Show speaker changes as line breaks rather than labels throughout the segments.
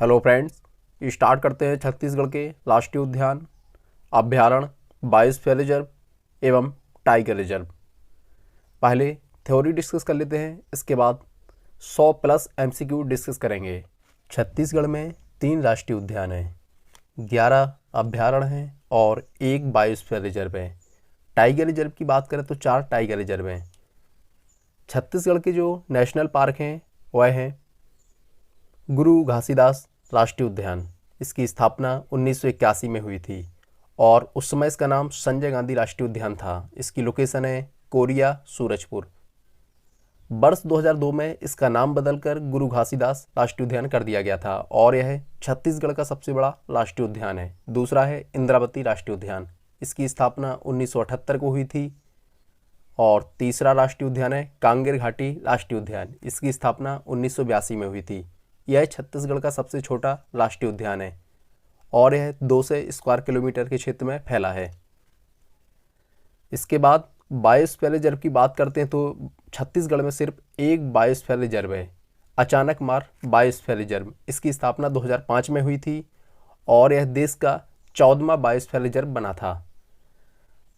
Hello friends, start करते हैं छत्तीसगढ़ के राष्ट्रीय उद्यान, अभ्यारण्य, बायोस्फीयर रिजर्व एवं टाइगर रिजर्व। पहले थ्योरी डिस्कस कर लेते हैं, इसके बाद 100 प्लस एमसीक्यू डिस्कस करेंगे। छत्तीसगढ़ में 3 राष्ट्रीय उद्यान हैं, 11 अभ्यारण्य हैं और 1 बायोस्फीयर रिजर्व है। टाइगर रिजर्व की बात करें तो 4 टाइगर रिजर्व हैं। छत्तीसगढ़ के जो नेशनल पार्क हैं वह हैं गुरु घासीदास राष्ट्रीय उद्यान। इसकी स्थापना 1981 में हुई थी और उस समय इसका नाम संजय गांधी राष्ट्रीय उद्यान था। इसकी लोकेशन है कोरिया, सूरजपुर। वर्ष 2002 में इसका नाम बदलकर गुरु घासीदास राष्ट्रीय उद्यान कर दिया गया था और यह छत्तीसगढ़ का सबसे बड़ा राष्ट्रीय उद्यान है। दूसरा है इंद्रावती राष्ट्रीय उद्यान। इसकी स्थापना 1978 को हुई थी। और तीसरा राष्ट्रीय उद्यान है कांगेर घाटी राष्ट्रीय उद्यान। इसकी स्थापना 1982 में हुई थी। यह छत्तीसगढ़ का सबसे छोटा राष्ट्रीय उद्यान है और यह 200 स्क्वायर किलोमीटर के क्षेत्र में फैला है। इसके बाद बायोस्फीयर रिजर्व की बात करते हैं तो छत्तीसगढ़ में सिर्फ एक बायोस्फीयर रिजर्व है, अचानक मार बायोस्फीयर रिजर्व। इसकी स्थापना 2005 में हुई थी और यह देश का 14वां बायोस्फीयर रिजर्व बना था।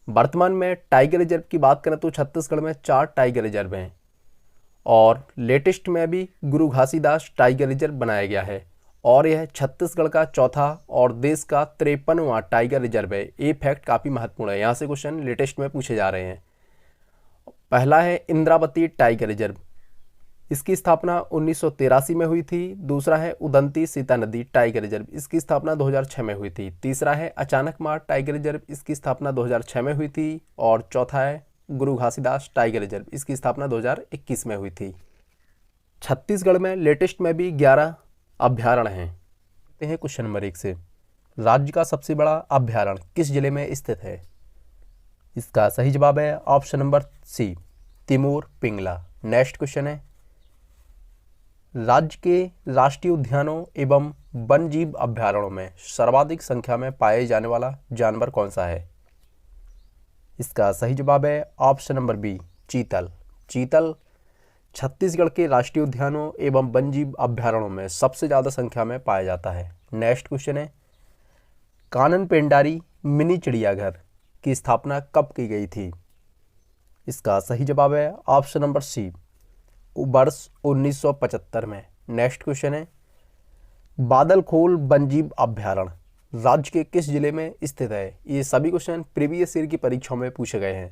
वर्तमान में टाइगर रिजर्व की बात करें तो छत्तीसगढ़ में 4 टाइगर रिजर्व हैं और लेटेस्ट में भी गुरु घासीदास टाइगर रिजर्व बनाया गया है और यह छत्तीसगढ़ का चौथा और देश का 53वां टाइगर रिजर्व है। ये फैक्ट काफ़ी महत्वपूर्ण है, यहाँ से क्वेश्चन लेटेस्ट में पूछे जा रहे हैं। पहला है इंद्रावती टाइगर रिजर्व। इसकी स्थापना 1983 में हुई थी। दूसरा है उदंती सीता नदी टाइगर रिजर्व। इसकी स्थापना 2006 में हुई थी। तीसरा है अचानक मार टाइगर रिजर्व। इसकी स्थापना 2006 में हुई थी और चौथा है गुरु घासीदास टाइगर रिजर्व। इसकी स्थापना 2021 में हुई थी। छत्तीसगढ़ में लेटेस्ट में भी 11 अभ्यारण्य हैं। देखते हैं क्वेश्चन नंबर 1 से, राज्य का सबसे बड़ा अभ्यारण्य किस जिले में स्थित है? इसका सही जवाब है option number C, Tamor Pingla. Next question है, राज्य के राष्ट्रीय उद्यानों एवं वन जीव अभ्यारण्यों में सर्वाधिक संख्या में पाए जाने वाला जानवर कौन सा है? इसका सही जवाब है ऑप्शन नंबर बी, चीतल। चीतल छत्तीसगढ़ के राष्ट्रीय उद्यानों एवं वन जीव अभ्यारण्यों में सबसे ज़्यादा संख्या में पाया जाता है। नेक्स्ट क्वेश्चन है, कानन पेंडारी मिनी चिड़ियाघर की स्थापना कब की गई थी? इसका सही जवाब है ऑप्शन नंबर सी, वर्ष 1975 में। नेक्स्ट क्वेश्चन है, बादलखोल वन्यजीव अभ्यारण्य राज्य के किस जिले में स्थित है? ये सभी क्वेश्चन प्रीवियस ईयर की परीक्षाओं में पूछे गए हैं।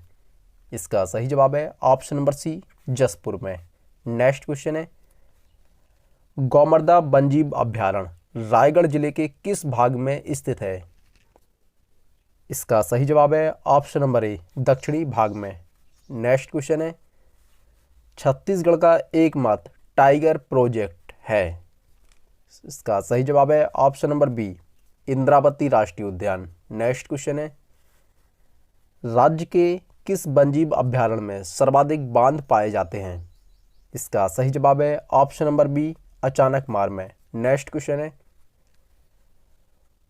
इसका सही जवाब है ऑप्शन नंबर सी, जसपुर में। नेक्स्ट क्वेश्चन है, गौमर्दा वन्यजीव अभ्यारण्य रायगढ़ जिले के किस भाग में स्थित है? इसका सही जवाब है ऑप्शन नंबर ए, दक्षिणी भाग में। नेक्स्ट क्वेश्चन है, छत्तीसगढ़ का एकमात्र टाइगर प्रोजेक्ट है? इसका सही जवाब है ऑप्शन नंबर बी, इंद्रावती राष्ट्रीय उद्यान। नेक्स्ट क्वेश्चन है, राज्य के किस वन्यजीव अभ्यारण्य में सर्वाधिक बांध पाए जाते हैं? इसका सही जवाब है ऑप्शन नंबर बी, अचानक मार में। नेक्स्ट क्वेश्चन है,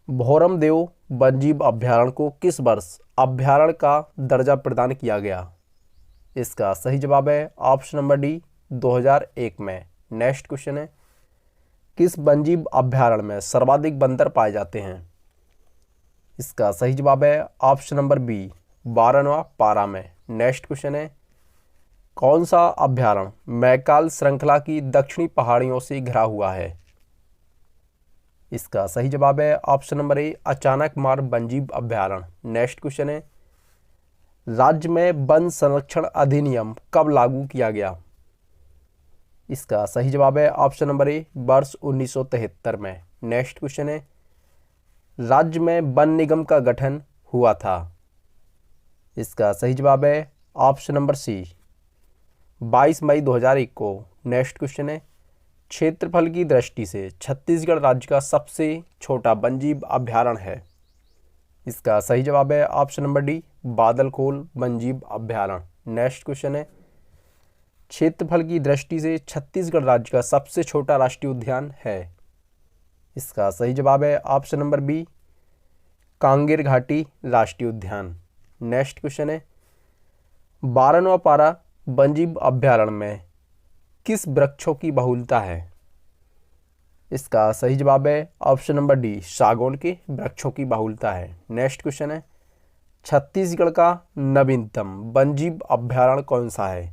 भोरमदेव वन्यजीव अभ्यारण्य को किस वर्ष अभ्यारण्य का दर्जा प्रदान किया गया? इसका सही जवाब है ऑप्शन नंबर डी, 2001 में। नेक्स्ट क्वेश्चन है, किस वन्यजीव अभ्यारण्य में सर्वाधिक बंदर पाए जाते हैं? इसका सही जवाब है ऑप्शन नंबर बी, 12वां पारा में। नेक्स्ट क्वेश्चन है, कौन सा अभ्यारण्य मैकाल श्रृंखला की दक्षिणी पहाड़ियों से घिरा हुआ है? इसका सही जवाब है ऑप्शन नंबर ए, अचानक मार वन्यजीव अभ्यारण्य। नेक्स्ट क्वेश्चन है, राज्य में वन संरक्षण अधिनियम कब लागू किया गया? इसका सही जवाब है ऑप्शन नंबर ए, वर्ष 1973 में। नेक्स्ट क्वेश्चन है, राज्य में वन निगम का गठन हुआ था? इसका सही जवाब है ऑप्शन नंबर सी, 22 मई 2001 को। नेक्स्ट क्वेश्चन है, क्षेत्रफल की दृष्टि से छत्तीसगढ़ राज्य का सबसे छोटा वन्यजीव अभ्यारण्य है? इसका सही जवाब है ऑप्शन नंबर डी, बादलखोल वन्यजीव अभ्यारण्य। नेक्स्ट क्वेश्चन है, क्षेत्रफल की दृष्टि से छत्तीसगढ़ राज्य का सबसे छोटा राष्ट्रीय उद्यान है? इसका सही जवाब है ऑप्शन नंबर बी, कांगेर घाटी राष्ट्रीय उद्यान। नेक्स्ट क्वेश्चन है, 12वां पारा वन्यजीव अभ्यारण्य में किस वृक्षों की बहुलता है? इसका सही जवाब है ऑप्शन नंबर डी, सागौन के वृक्षों की बहुलता है। नेक्स्ट क्वेश्चन है, छत्तीसगढ़ का नवीनतम वन्यजीव अभ्यारण्य कौन सा है?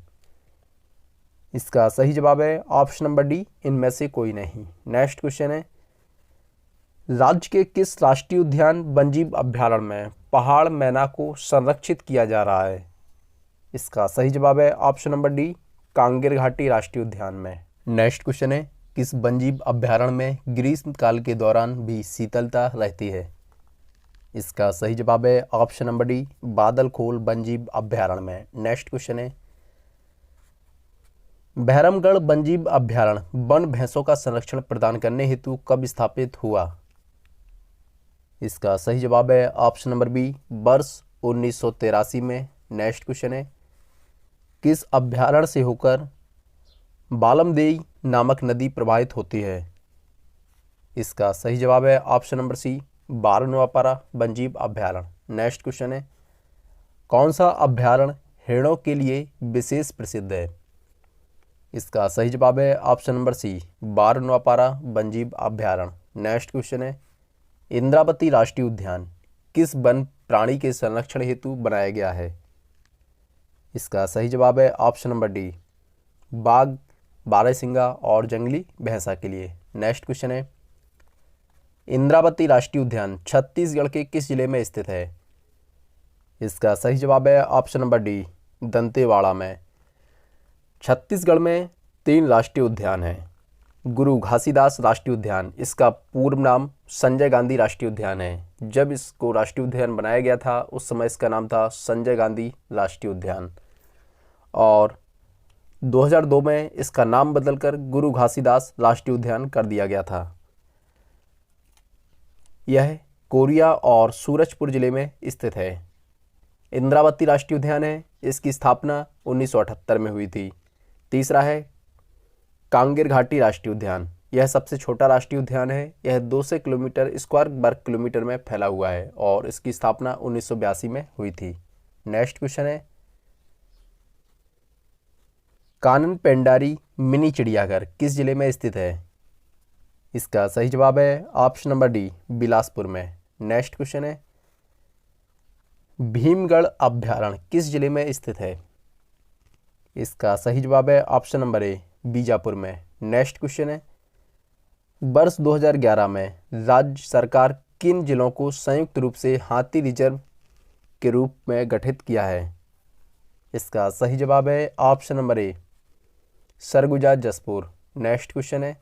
इसका सही जवाब है ऑप्शन नंबर डी, इनमें से कोई नहीं। नेक्स्ट क्वेश्चन है, राज्य के किस राष्ट्रीय उद्यान वन्यजीव अभ्यारण्य में पहाड़ मैना को संरक्षित किया जा रहा है? इसका सही जवाब है ऑप्शन नंबर डी, कांगेर घाटी राष्ट्रीय उद्यान में। नेक्स्ट क्वेश्चन है, किस वन्यजीव अभ्यारण्य में ग्रीष्म काल के दौरान भी शीतलता रहती है? इसका सही जवाब है ऑप्शन नंबर डी, बादलखोल वन्यजीव अभ्यारण्य में। नेक्स्ट क्वेश्चन है, बहरमगढ़ वन्यजीव अभ्यारण्य वन भैंसों का संरक्षण प्रदान करने हेतु कब स्थापित हुआ? इसका सही जवाब है ऑप्शन नंबर बी, वर्ष 1983 में। नेक्स्ट क्वेश्चन है, किस अभ्यारण्य से होकर बालमदेई नामक नदी प्रवाहित होती है? इसका सही जवाब है ऑप्शन नंबर सी, बारनवापारा वन्यजीव अभ्यारण्य। नेक्स्ट क्वेश्चन है, कौन सा अभ्यारण्य हिरणों के लिए विशेष प्रसिद्ध है? इसका सही जवाब है ऑप्शन नंबर सी, बारनवापारा वन्यजीव अभ्यारण्य। नेक्स्ट क्वेश्चन है, इंद्रावती राष्ट्रीय उद्यान किस वन प्राणी के संरक्षण हेतु बनाया गया है? इसका सही जवाब है ऑप्शन नंबर डी, बाघ, बारहसिंगा और जंगली भैंसा के लिए। नेक्स्ट क्वेश्चन है, इंद्रावती राष्ट्रीय उद्यान छत्तीसगढ़ के किस जिले में स्थित है? इसका सही जवाब है ऑप्शन नंबर डी, दंतेवाड़ा में। छत्तीसगढ़ में 3 राष्ट्रीय उद्यान हैं। गुरु घासीदास राष्ट्रीय उद्यान, इसका पूर्व नाम संजय गांधी राष्ट्रीय उद्यान है। जब इसको राष्ट्रीय उद्यान बनाया गया था उस समय इसका नाम था संजय गांधी राष्ट्रीय उद्यान, और 2002 में इसका नाम बदलकर गुरु घासीदास राष्ट्रीय उद्यान कर दिया गया था। यह कोरिया और सूरजपुर जिले में स्थित है। इंद्रावती राष्ट्रीय उद्यान है, इसकी स्थापना 1978 में हुई थी। तीसरा है कांगेर घाटी राष्ट्रीय उद्यान, यह सबसे छोटा राष्ट्रीय उद्यान है। यह 200 किलोमीटर स्क्वायर वर्ग किलोमीटर में फैला हुआ है और इसकी स्थापना 1982 में हुई थी। नेक्स्ट क्वेश्चन है, कानन पेंडारी मिनी चिड़ियाघर किस जिले में स्थित है? इसका सही जवाब है ऑप्शन नंबर डी, बिलासपुर में। नेक्स्ट क्वेश्चन है, भीमगढ़ अभ्यारण्य किस जिले में स्थित है? इसका सही जवाब है ऑप्शन नंबर ए, बीजापुर में। नेक्स्ट क्वेश्चन है, वर्ष 2011 में राज्य सरकार किन जिलों को संयुक्त रूप से हाथी रिजर्व के रूप में गठित किया है? इसका सही जवाब है option number A, Surguja Jashpur. Next question है,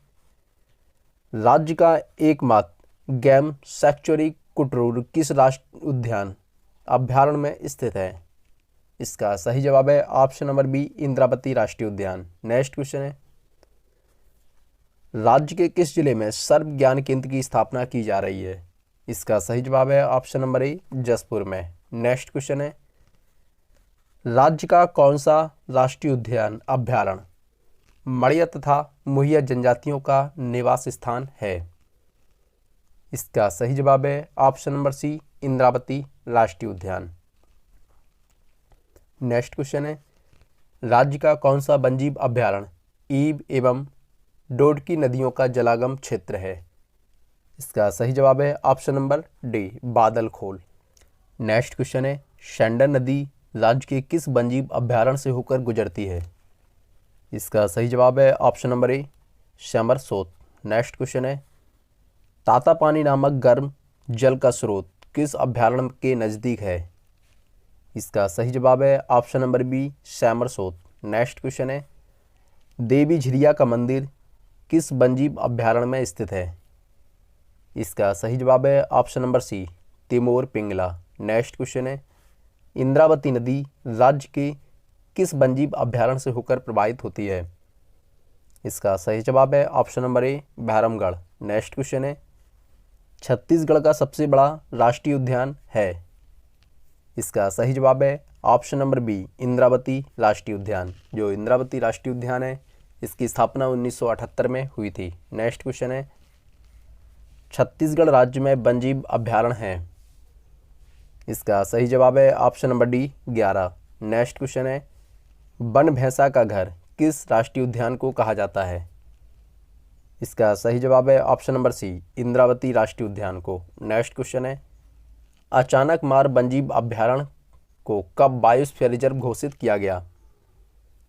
राज्य का एकमात्र गेम सैक्चुरी कुटरूर किस राष्ट्रीय उद्यान अभ्यारण्य में स्थित है? इसका सही जवाब है ऑप्शन नंबर बी, इंद्रावती राष्ट्रीय उद्यान। नेक्स्ट क्वेश्चन है, राज्य के किस जिले में सर्व ज्ञान केंद्र की स्थापना की जा रही है? इसका सही जवाब है ऑप्शन नंबर ए, जसपुर में। नेक्स्ट क्वेश्चन है, राज्य का कौन सा राष्ट्रीय उद्यान अभ्यारण्य मड़िया तथा मुहिया जनजातियों का निवास स्थान है? इसका सही जवाब है ऑप्शन नंबर सी, इंद्रावती राष्ट्रीय उद्यान। नेक्स्ट क्वेश्चन है, राज्य का कौन सा वन्यजीव अभ्यारण्य ईब एवं डोडकी नदियों का जलागम क्षेत्र है? इसका सही जवाब है option number D, Badalkhol. Next question है, शेंडर नदी राज्य के किस वन्यजीव अभ्यारण्य से होकर गुजरती है? इसका सही जवाब है option number A, Shyamrasot. Next question है, तातापानी नामक गर्म जल का स्रोत किस अभ्यारण्य के नज़दीक है? इसका सही जवाब है option number B, Shyamrasot. Next question है, देवी झिरिया का मंदिर किस वन्यजीव अभ्यारण्य में स्थित है? इसका सही जवाब है option number C, Tamor Pingla. Next question है, इंद्रावती नदी राज्य के किस वन्यजीव अभ्यारण्य से होकर प्रवाहित होती है? इसका सही जवाब है option number A, Baharamgarh. Next question है, छत्तीसगढ़ का सबसे बड़ा राष्ट्रीय उद्यान है? इसका सही जवाब है ऑप्शन नंबर बी, इंद्रावती राष्ट्रीय उद्यान। जो इंद्रावती राष्ट्रीय उद्यान है इसकी स्थापना 1978 में हुई थी। नेक्स्ट क्वेश्चन है, छत्तीसगढ़ राज्य में वन्यजीव अभ्यारण्य है? इसका सही जवाब है option number D, 11। Next question है, वन भैंसा का घर किस राष्ट्रीय उद्यान को कहा जाता है? इसका सही जवाब है ऑप्शन नंबर सी, इंद्रावती राष्ट्रीय उद्यान को। नेक्स्ट क्वेश्चन है, अचानक मार वन्यजीव अभ्यारण्य को कब बायोस्फीयर रिजर्व घोषित किया गया?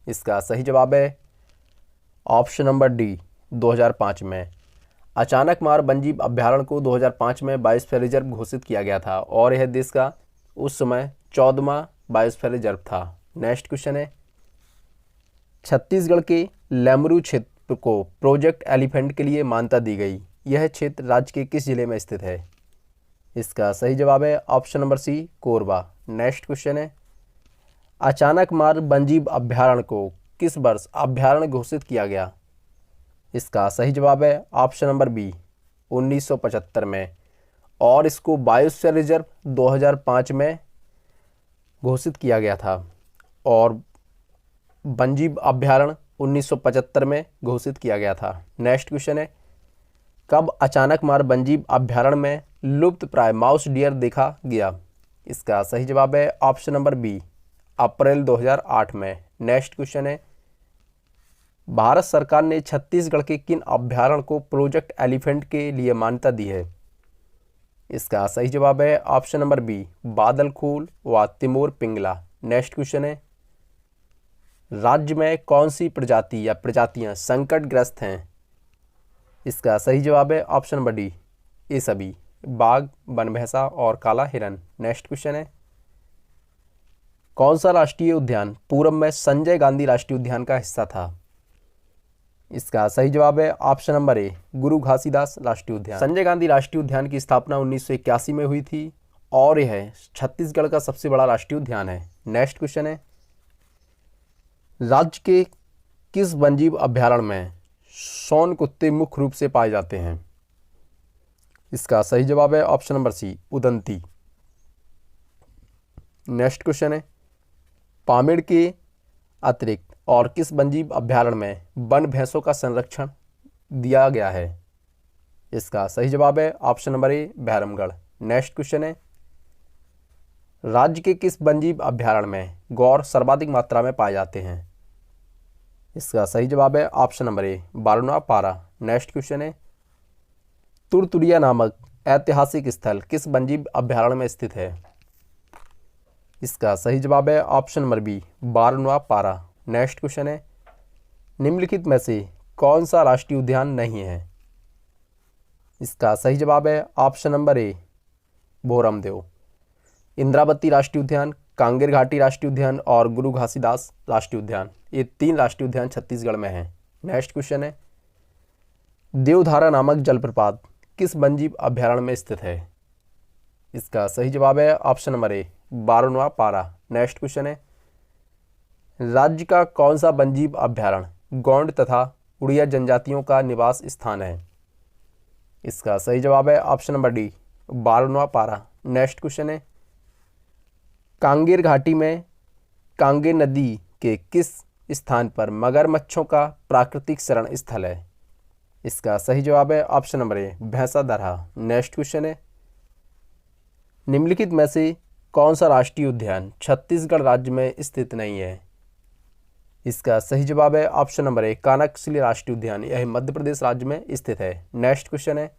इसका सही जवाब है ऑप्शन नंबर डी, 2005 में। अचानक मार वन्यजीव अभ्यारण्य को 2005 में बायोस्फीयर रिजर्व घोषित किया गया था और यह देश का उस समय 14वां बायोस्फीयर रिजर्व था। नेक्स्ट क्वेश्चन है, छत्तीसगढ़ के लेमरू क्षेत्र को प्रोजेक्ट एलिफेंट के लिए मान्यता दी गई। यह क्षेत्र राज्य के किस जिले में स्थित है? इसका सही जवाब है option number C, Korba. Next question है, अचानक मार वन्यजीव अभ्यारण्य को किस वर्ष अभ्यारण्य घोषित किया गया? इसका सही जवाब है ऑप्शन नंबर बी, 1975 में, और इसको बायोस्फीयर रिजर्व 2005 में घोषित किया गया था और वन्यजीव अभ्यारण्य 1975 में घोषित किया गया था। नेक्स्ट क्वेश्चन है, कब अचानक मार वन्यजीव अभ्यारण्य में लुप्त प्राय माउस डियर देखा गया? इसका सही जवाब है ऑप्शन नंबर बी, अप्रैल 2008 में। नेक्स्ट क्वेश्चन है, भारत सरकार ने छत्तीसगढ़ के किन अभ्यारण्य को प्रोजेक्ट एलिफेंट के लिए मान्यता दी है? इसका सही जवाब है ऑप्शन नंबर बी, बादलखोल व तिमोर पिंगला। नेक्स्ट क्वेश्चन है, राज्य में कौन सी प्रजाति या प्रजातियां संकटग्रस्त हैं? इसका सही जवाब है ऑप्शन नंबर डी, ये सभी, बाघ, बनभैंसा और काला हिरन। नेक्स्ट क्वेश्चन है, कौन सा राष्ट्रीय उद्यान पूर्व में संजय गांधी राष्ट्रीय उद्यान का हिस्सा था? इसका सही जवाब है ऑप्शन नंबर ए, गुरु घासीदास राष्ट्रीय उद्यान। संजय गांधी राष्ट्रीय उद्यान की स्थापना 1981 में हुई थी और यह छत्तीसगढ़ का सबसे बड़ा राष्ट्रीय उद्यान है। नेक्स्ट क्वेश्चन है, राज्य के किस वन्यजीव अभ्यारण्य में शौन कुत्ते मुख्य रूप से पाए जाते हैं? इसका सही जवाब है option number C, Udanti. Next question है, पामेड़ के अतिरिक्त और किस वन्यजीव अभ्यारण्य में वन भैंसों का संरक्षण दिया गया है? इसका सही जवाब है ऑप्शन नंबर ए, भैरमगढ़। नेक्स्ट क्वेश्चन है, राज्य के किस वन्यजीव अभ्यारण्य में गौर सर्वाधिक मात्रा में पाए जाते हैं? इसका सही जवाब है ऑप्शन नंबर ए, बारुणा पारा। नेक्स्ट क्वेश्चन है, तुरतुरिया नामक ऐतिहासिक स्थल किस वन्यजीव अभ्यारण्य में स्थित है? इसका सही जवाब है ऑप्शन नंबर बी, बारुणा पारा। नेक्स्ट क्वेश्चन है, निम्नलिखित में से कौन सा राष्ट्रीय उद्यान नहीं है? इसका सही जवाब है option number A, Bhoramdev. Indravati राष्ट्रीय उद्यान, कांगेर घाटी राष्ट्रीय उद्यान और गुरु घासीदास राष्ट्रीय उद्यान, ये 3 राष्ट्रीय उद्यान छत्तीसगढ़ में हैं। नेक्स्ट क्वेश्चन है, देवधारा नामक जलप्रपात किस वन्यजीव अभ्यारण्य में स्थित है? इसका सही जवाब है ऑप्शन नंबर ए, बारुणवा पारा। नेक्स्ट क्वेश्चन है, राज्य का कौन सा वन्यजीव अभ्यारण्य गोंड तथा उड़िया जनजातियों का निवास स्थान है? इसका सही जवाब है ऑप्शन नंबर डी, बारुणवा पारा। नेक्स्ट क्वेश्चन है, कांगेर घाटी में कांगेर नदी के किस स्थान पर मगरमच्छों का प्राकृतिक शरण स्थल है? इसका सही जवाब है ऑप्शन नंबर ए, भैंसा दरहा। नेक्स्ट क्वेश्चन है, निम्नलिखित में से कौन सा राष्ट्रीय उद्यान छत्तीसगढ़ राज्य में स्थित नहीं है? इसका सही जवाब है ऑप्शन नंबर ए, कानकशिली राष्ट्रीय उद्यान, यह मध्य प्रदेश राज्य में स्थित है। नेक्स्ट क्वेश्चन है,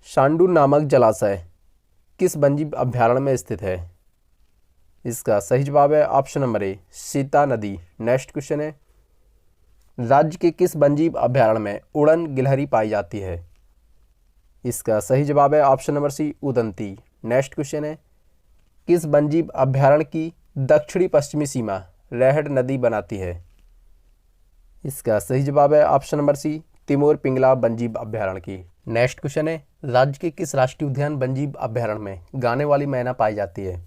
शांडूर नामक जलाशय किस वन्यजीव अभ्यारण्य में स्थित है? इसका सही जवाब है ऑप्शन नंबर ए, सीता नदी। नेक्स्ट क्वेश्चन है, राज्य के किस वन्यजीव अभ्यारण्य में उड़न गिलहरी पाई जाती है? इसका सही जवाब है option number C, Udanti. Next question है, किस वन्यजीव अभ्यारण्य की दक्षिणी पश्चिमी सीमा रेहड़ नदी बनाती है? इसका सही जवाब है option number C, Tamor Pingla वन्यजीव अभ्यारण्य की। नेक्स्ट क्वेश्चन है, राज्य के किस राष्ट्रीय उद्यान वन्यजीव अभ्यारण्य में गाने वाली मैना पाई जाती है?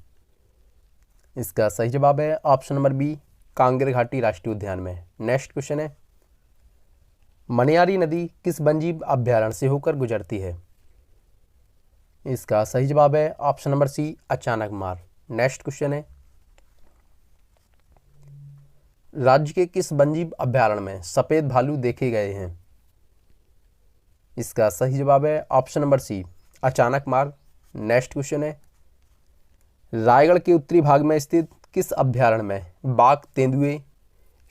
इसका सही जवाब है ऑप्शन नंबर बी, कांगेर घाटी राष्ट्रीय उद्यान में। नेक्स्ट क्वेश्चन है, मनियारी नदी किस वन्यजीव अभ्यारण्य से होकर गुजरती है? इसका सही जवाब है ऑप्शन नंबर सी, अचानक मार। नेक्स्ट क्वेश्चन है, राज्य के किस वन्यजीव अभ्यारण्य में सफेद भालू देखे गए हैं? इसका सही जवाब है ऑप्शन नंबर सी, अचानक मार। नेक्स्ट क्वेश्चन है, रायगढ़ के उत्तरी भाग में स्थित किस अभ्यारण्य में बाघ, तेंदुए,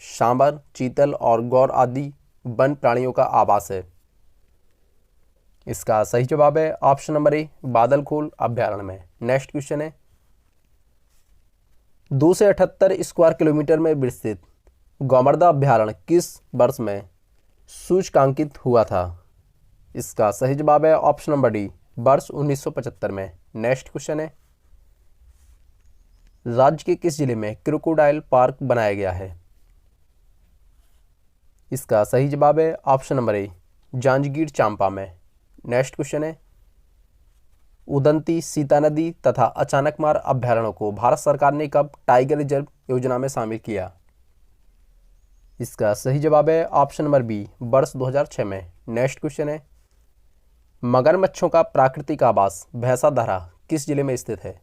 सांबर, चीतल और गौर आदि वन प्राणियों का आवास है? इसका सही जवाब है ऑप्शन नंबर ए, बादलखोल अभ्यारण्य में। नेक्स्ट क्वेश्चन है, 2 से 78 स्क्वायर किलोमीटर में विस्तृत गोमर्दा अभ्यारण्य किस वर्ष में सूचकांकित हुआ था? इसका सही जवाब है ऑप्शन नंबर डी, वर्ष 1975 में। नेक्स्ट क्वेश्चन है, राज्य के किस जिले में क्रोकोडाइल पार्क बनाया गया है? इसका सही जवाब है option number A, Janjgir Champa में। नेक्स्ट क्वेश्चन है, उदंती, सीता नदी तथा अचानकमार अभ्यारण्यों को भारत सरकार ने कब टाइगर रिजर्व योजना में शामिल किया? इसका सही जवाब है ऑप्शन नंबर बी, वर्ष 2006 में। नेक्स्ट क्वेश्चन है, मगरमच्छों का प्राकृतिक आवास भैंसाधरा किस जिले में स्थित है?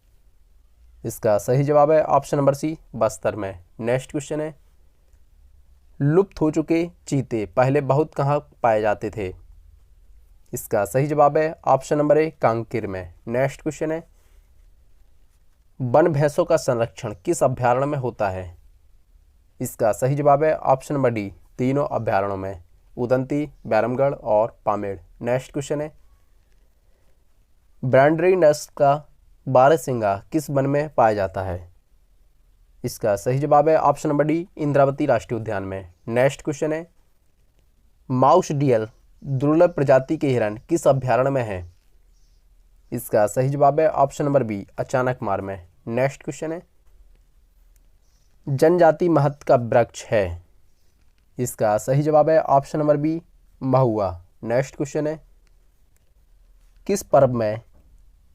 इसका सही जवाब है ऑप्शन नंबर सी, बस्तर में। नेक्स्ट क्वेश्चन है, लुप्त हो चुके चीते पहले बहुत कहाँ पाए जाते थे? इसका सही जवाब है ऑप्शन नंबर ए, कांकेर में। नेक्स्ट क्वेश्चन है, वन भैंसों का संरक्षण किस अभ्यारण्य में होता है? इसका सही जवाब है ऑप्शन नंबर डी, तीनों अभ्यारण्यों में, उदंती, बैरमगढ़ और पामेड़। नेक्स्ट क्वेश्चन है, ब्रांडरी नस्ल का बारहसिंगा किस वन में पाया जाता है? इसका सही जवाब है ऑप्शन नंबर डी, इंद्रावती राष्ट्रीय उद्यान में। नेक्स्ट क्वेश्चन है, माउस डियल दुर्लभ प्रजाति के हिरन किस अभ्यारण्य में है? इसका सही जवाब है ऑप्शन नंबर बी, अचानकमार में। नेक्स्ट क्वेश्चन है, जनजाति महत्व का वृक्ष है? इसका सही जवाब है ऑप्शन नंबर बी, महुआ। नेक्स्ट क्वेश्चन है, किस पर्व में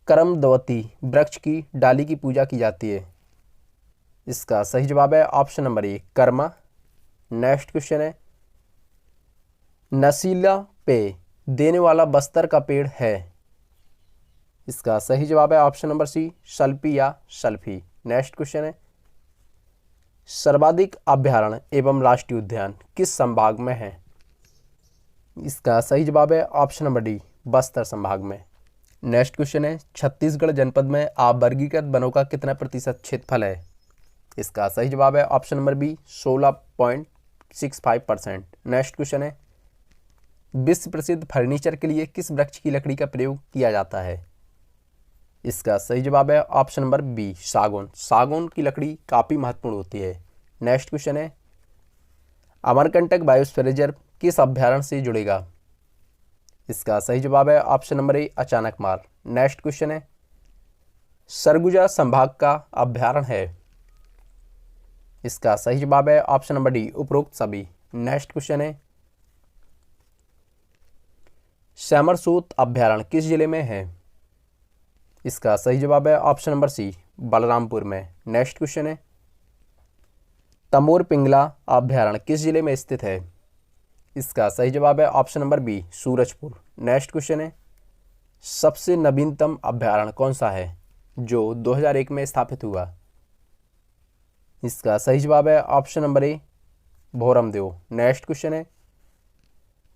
करमद्वती वृक्ष की डाली की पूजा की जाती है? इसका सही जवाब है ऑप्शन नंबर ए, कर्मा। नेक्स्ट क्वेश्चन है, नशीला पेय देने वाला बस्तर का पेड़ है? इसका सही जवाब है ऑप्शन नंबर सी, सल्फी या सल्फी। नेक्स्ट क्वेश्चन है, सर्वाधिक अभ्यारण्य एवं राष्ट्रीय उद्यान किस संभाग में है? इसका सही जवाब है ऑप्शन नंबर डी, बस्तर संभाग में। नेक्स्ट क्वेश्चन है, छत्तीसगढ़ जनपद में आवर्गीकृत वनों का कितना प्रतिशत क्षेत्रफल है? इसका सही जवाब है option number B, 16.65%। Next question है, विश्व प्रसिद्ध फर्नीचर के लिए किस वृक्ष की लकड़ी का प्रयोग किया जाता है? इसका सही जवाब है ऑप्शन नंबर बी, सागौन। सागौन की लकड़ी काफ़ी महत्वपूर्ण होती है। नेक्स्ट क्वेश्चन है, अमरकंटक बायोस्फीयर रिजर्व किस अभ्यारण्य से जुड़ेगा? इसका सही जवाब है ऑप्शन नंबर ए, अचानकमार। नेक्स्ट क्वेश्चन है, सरगुजा संभाग का अभ्यारण्य है? इसका सही जवाब है ऑप्शन नंबर डी, उपरोक्त सभी। नेक्स्ट क्वेश्चन है, सैमरसूत अभ्यारण्य किस जिले में है? इसका सही जवाब है ऑप्शन नंबर सी, बलरामपुर में। नेक्स्ट क्वेश्चन है, तमोर पिंगला अभ्यारण्य किस जिले में स्थित है? इसका सही जवाब है option number B, Surajpur. Next question है, सबसे नवीनतम अभ्यारण्य कौन सा है जो 2001 में स्थापित हुआ? इसका सही जवाब है option number A, Bhoramdev. Next question है,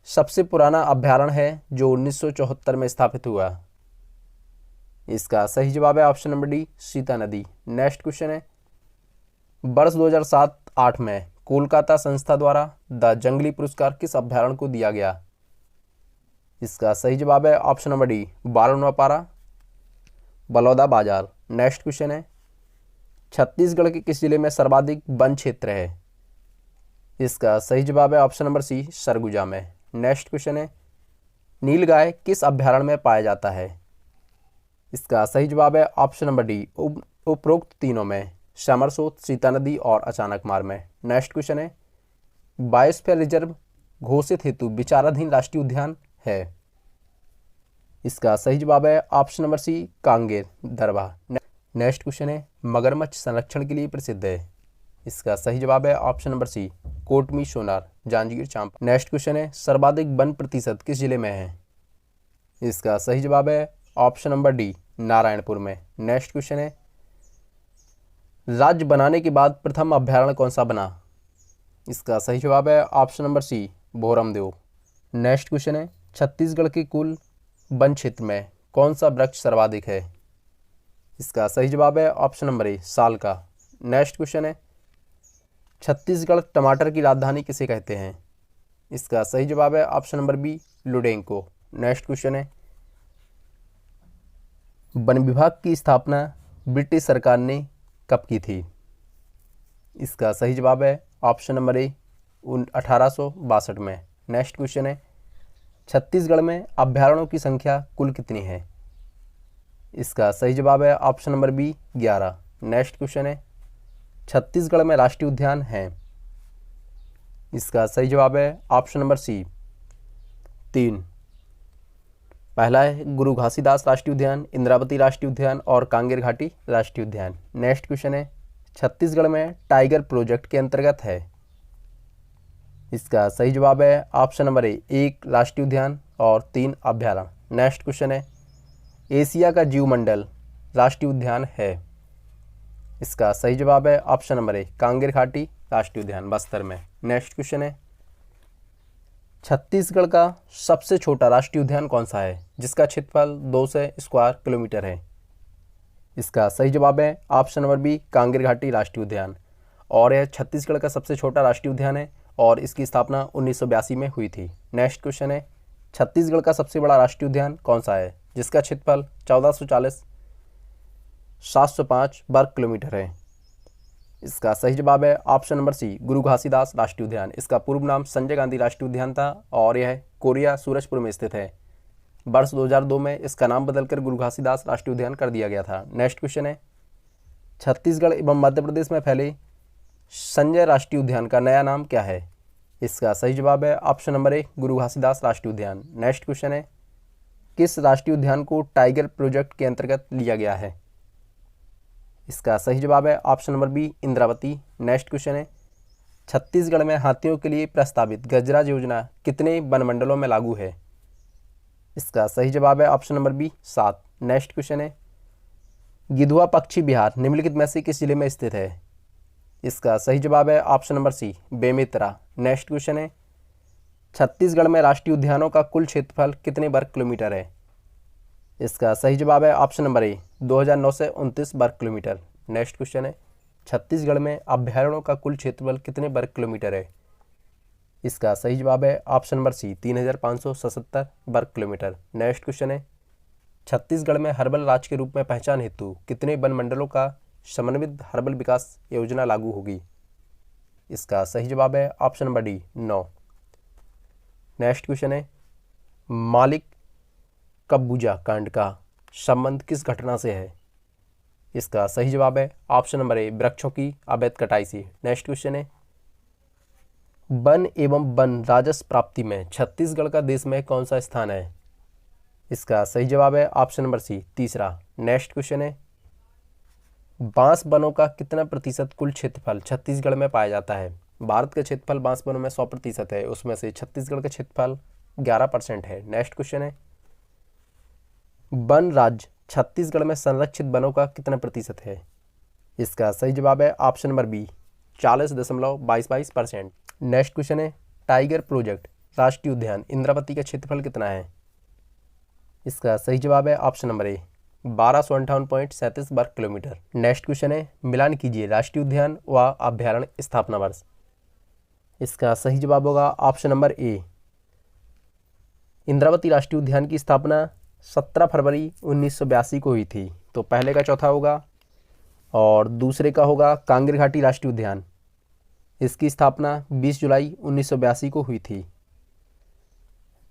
सबसे पुराना अभ्यारण्य है जो 1974 में स्थापित हुआ? इसका सही जवाब है ऑप्शन नंबर डी, सीता नदी। नेक्स्ट क्वेश्चन है, वर्ष 2007-8 में कोलकाता संस्था द्वारा द जंगली पुरस्कार किस अभ्यारण्य को दिया गया? इसका सही जवाब है ऑप्शन नंबर डी, बालनवापारा, बलौदा बाजार। नेक्स्ट क्वेश्चन है, छत्तीसगढ़ के किस जिले में सर्वाधिक वन क्षेत्र है? इसका सही जवाब है ऑप्शन नंबर सी, सरगुजा में। नेक्स्ट क्वेश्चन है, नीलगाय किस अभ्यारण्य में पाया जाता है? इसका सही जवाब है ऑप्शन नंबर डी, उपरोक्त तीनों में, समरसोत, सीता नदी और अचानकमार में। नेक्स्ट क्वेश्चन है, बायोस्फीयर रिजर्व घोषित हेतु विचाराधीन राष्ट्रीय उद्यान है? इसका सही जवाब है ऑप्शन नंबर सी, कांगेर दरबा। नेक्स्ट क्वेश्चन है, मगरमच्छ संरक्षण के लिए प्रसिद्ध है? इसका सही जवाब है ऑप्शन नंबर सी, कोटमी सोनार, जांजगीर चांपा। नेक्स्ट क्वेश्चन है, सर्वाधिक वन प्रतिशत किस जिले में है? इसका सही जवाब है ऑप्शन नंबर डी, नारायणपुर में। नेक्स्ट क्वेश्चन है, राज्य बनाने के बाद प्रथम अभ्यारण्य कौन सा बना? इसका सही जवाब है option number C, Bhoramdev. Next question है, छत्तीसगढ़ के कुल वन क्षेत्र में कौन सा वृक्ष सर्वाधिक है? इसका सही जवाब है ऑप्शन नंबर ए, साल का। नेक्स्ट क्वेश्चन है, छत्तीसगढ़ टमाटर की राजधानी किसे कहते हैं? इसका सही जवाब है ऑप्शन नंबर बी लुडेंको। नेक्स्ट क्वेश्चन है, वन विभाग की स्थापना ब्रिटिश सरकार ने कब की थी? इसका सही जवाब है ऑप्शन नंबर ए 1862 में। नेक्स्ट क्वेश्चन है, छत्तीसगढ़ में अभ्यारण्यों की संख्या कुल कितनी है? इसका सही जवाब है option number B 11। Next question है, छत्तीसगढ़ में राष्ट्रीय उद्यान हैं? इसका सही जवाब है ऑप्शन नंबर सी 3। पहला है गुरु घासीदास राष्ट्रीय उद्यान, इंद्रावती राष्ट्रीय उद्यान और कांगेर घाटी राष्ट्रीय उद्यान। नेक्स्ट क्वेश्चन है, छत्तीसगढ़ में टाइगर प्रोजेक्ट के अंतर्गत है? इसका सही जवाब है ऑप्शन नंबर ए 1 राष्ट्रीय उद्यान और 3 अभ्यारण्य। नेक्स्ट क्वेश्चन है, एशिया का जीवमंडल राष्ट्रीय उद्यान है? इसका सही जवाब है ऑप्शन नंबर ए कांगेर घाटी राष्ट्रीय उद्यान बस्तर में। नेक्स्ट क्वेश्चन है, छत्तीसगढ़ का सबसे छोटा राष्ट्रीय उद्यान कौन सा है जिसका क्षेत्रफल 200 स्क्वायर किलोमीटर है? इसका सही जवाब है ऑप्शन नंबर बी कांगेर घाटी राष्ट्रीय उद्यान, और यह छत्तीसगढ़ का सबसे छोटा राष्ट्रीय उद्यान है और इसकी स्थापना 1982 में हुई थी। नेक्स्ट क्वेश्चन है, छत्तीसगढ़ का सबसे बड़ा राष्ट्रीय उद्यान कौन सा है जिसका क्षेत्रफल 1440 705 वर्ग किलोमीटर है? इसका सही जवाब है ऑप्शन नंबर सी गुरु घासीदास राष्ट्रीय उद्यान। इसका पूर्व नाम संजय गांधी राष्ट्रीय उद्यान था और यह कोरिया सूरजपुर में स्थित है। वर्ष 2002 में इसका नाम बदलकर गुरु घासीदास राष्ट्रीय उद्यान कर दिया गया था। नेक्स्ट क्वेश्चन है, छत्तीसगढ़ एवं मध्य प्रदेश में फैले संजय राष्ट्रीय उद्यान का नया नाम क्या है? इसका सही जवाब है ऑप्शन नंबर ए गुरु घासीदास राष्ट्रीय उद्यान। नेक्स्ट क्वेश्चन है, किस राष्ट्रीय उद्यान को टाइगर प्रोजेक्ट के अंतर्गत लिया गया है? इसका सही जवाब है option number B Indravati. Next question है, छत्तीसगढ़ में हाथियों के लिए प्रस्तावित गजराज योजना कितने वनमंडलों में लागू है? इसका सही जवाब है option number B 7। Next question है, गिधुआ पक्षी विहार निम्नलिखित में से किस जिले में स्थित है? इसका सही जवाब है option number C Bemetara. Next question है, छत्तीसगढ़ में राष्ट्रीय उद्यानों का कुल क्षेत्रफल कितने वर्ग किलोमीटर है? इसका सही जवाब है ऑप्शन नंबर ए 2929 वर्ग किलोमीटर। नेक्स्ट क्वेश्चन है, छत्तीसगढ़ में अभ्यारण्यों का कुल क्षेत्रफल कितने वर्ग किलोमीटर है? इसका सही जवाब है ऑप्शन नंबर सी 3577 वर्ग किलोमीटर। नेक्स्ट क्वेश्चन है, छत्तीसगढ़ में हर्बल राज्य के रूप में पहचान हेतु कितने वन मंडलों का समन्वित हर्बल विकास योजना लागू होगी? इसका सही जवाब है option number D 9। Next question है, मालिक कब्बूजा कांड का संबंध किस घटना से है? इसका सही जवाब है ऑप्शन नंबर ए वृक्षों की अवैध कटाई से। नेक्स्ट क्वेश्चन है, वन एवं वन राजस्व प्राप्ति में छत्तीसगढ़ का देश में कौन सा स्थान है? इसका सही जवाब है option number C 3। Next question है, बांस वनों का कितना प्रतिशत कुल क्षेत्रफल छत्तीसगढ़ में पाया जाता है? भारत का क्षेत्रफल बांस वनों में 100% है, उसमें से छत्तीसगढ़ का क्षेत्रफल 11% है। नेक्स्ट क्वेश्चन है, वन राज्य छत्तीसगढ़ में संरक्षित वनों का कितना प्रतिशत है? इसका सही जवाब है option number B 40.22%। Next question है, टाइगर प्रोजेक्ट राष्ट्रीय उद्यान इंद्रावती का क्षेत्रफल कितना है? इसका सही जवाब है ऑप्शन नंबर ए 1258.37 वर्ग किलोमीटर। नेक्स्ट क्वेश्चन है, मिलान कीजिए राष्ट्रीय उद्यान व अभ्यारण्य स्थापना वर्ष। इसका सही जवाब होगा ऑप्शन नंबर ए। इंद्रावती राष्ट्रीय उद्यान की स्थापना 17 फरवरी 1982 को हुई थी, तो पहले का चौथा होगा, और दूसरे का होगा कांगेर घाटी राष्ट्रीय उद्यान, इसकी स्थापना 20 जुलाई 1982 को हुई थी।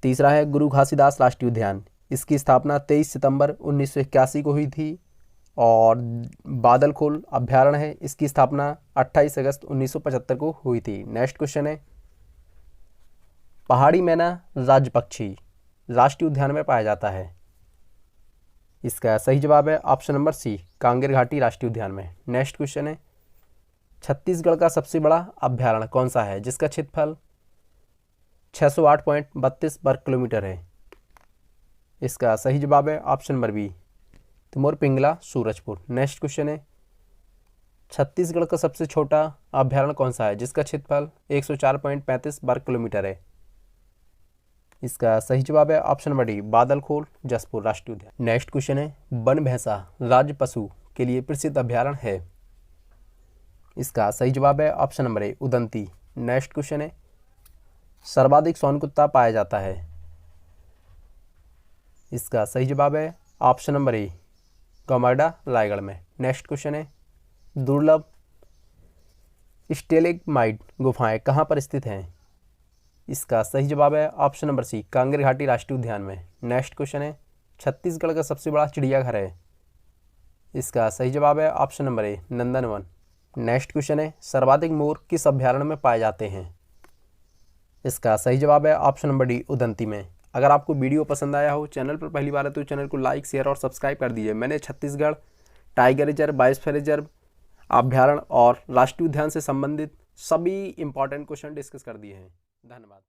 तीसरा है गुरु घासीदास राष्ट्रीय उद्यान, इसकी स्थापना 23 सितंबर 1981 को हुई थी। और बादलखोल अभ्यारण्य है, इसकी स्थापना 28 अगस्त 1975 को हुई थी। नेक्स्ट क्वेश्चन है, पहाड़ी मैना राज्य पक्षी राष्ट्रीय उद्यान में पाया जाता है। इसका सही जवाब है ऑप्शन नंबर सी कांगेर घाटी राष्ट्रीय उद्यान में। नेक्स्ट क्वेश्चन है, छत्तीसगढ़ का सबसे बड़ा अभ्यारण्य कौन सा है जिसका क्षेत्रफल 608.32 वर्ग किलोमीटर है? इसका सही जवाब है option number B Tamor Pingla Surajpur. Next question है, छत्तीसगढ़ का सबसे छोटा अभ्यारण्य कौन सा है जिसका क्षेत्रफल 104.35 वर्ग किलोमीटर है? इसका सही जवाब है option number D Badalkhol Jashpur राष्ट्रीय उद्यान। नेक्स्ट क्वेश्चन है, वन भैंसा राज्य पशु के लिए प्रसिद्ध अभ्यारण्य है। इसका सही जवाब है ऑप्शन नंबर ए उदंती। नेक्स्ट क्वेश्चन है, सर्वाधिक सोन कुत्ता पाया जाता है? इसका सही जवाब है ऑप्शन नंबर ए, गौमर्डा रायगढ़ में। नेक्स्ट क्वेश्चन है, दुर्लभ स्टेलेग्माइट गुफाएं कहाँ पर स्थित हैं? इसका सही जवाब है ऑप्शन नंबर सी, कांगेर घाटी राष्ट्रीय उद्यान में। नेक्स्ट क्वेश्चन है, छत्तीसगढ़ का सबसे बड़ा चिड़ियाघर है? इसका सही जवाब है ऑप्शन नंबर ए, नंदनवन। नेक्स्ट क्वेश्चन है, सर्वाधिक मोर किस अभ्यारण्य में पाए जाते हैं? इसका सही जवाब है ऑप्शन नंबर डी, उदंती में। अगर आपको वीडियो पसंद आया हो, चैनल पर पहली बार है तो चैनल को लाइक, शेयर और सब्सक्राइब कर दीजिए। मैंने Chhattisgarh tiger reserve, biosphere reserve, अभ्यारण्य और राष्ट्रीय उद्यान से संबंधित सभी इंपॉर्टेंट क्वेश्चन डिस्कस कर दिए हैं। धन्यवाद।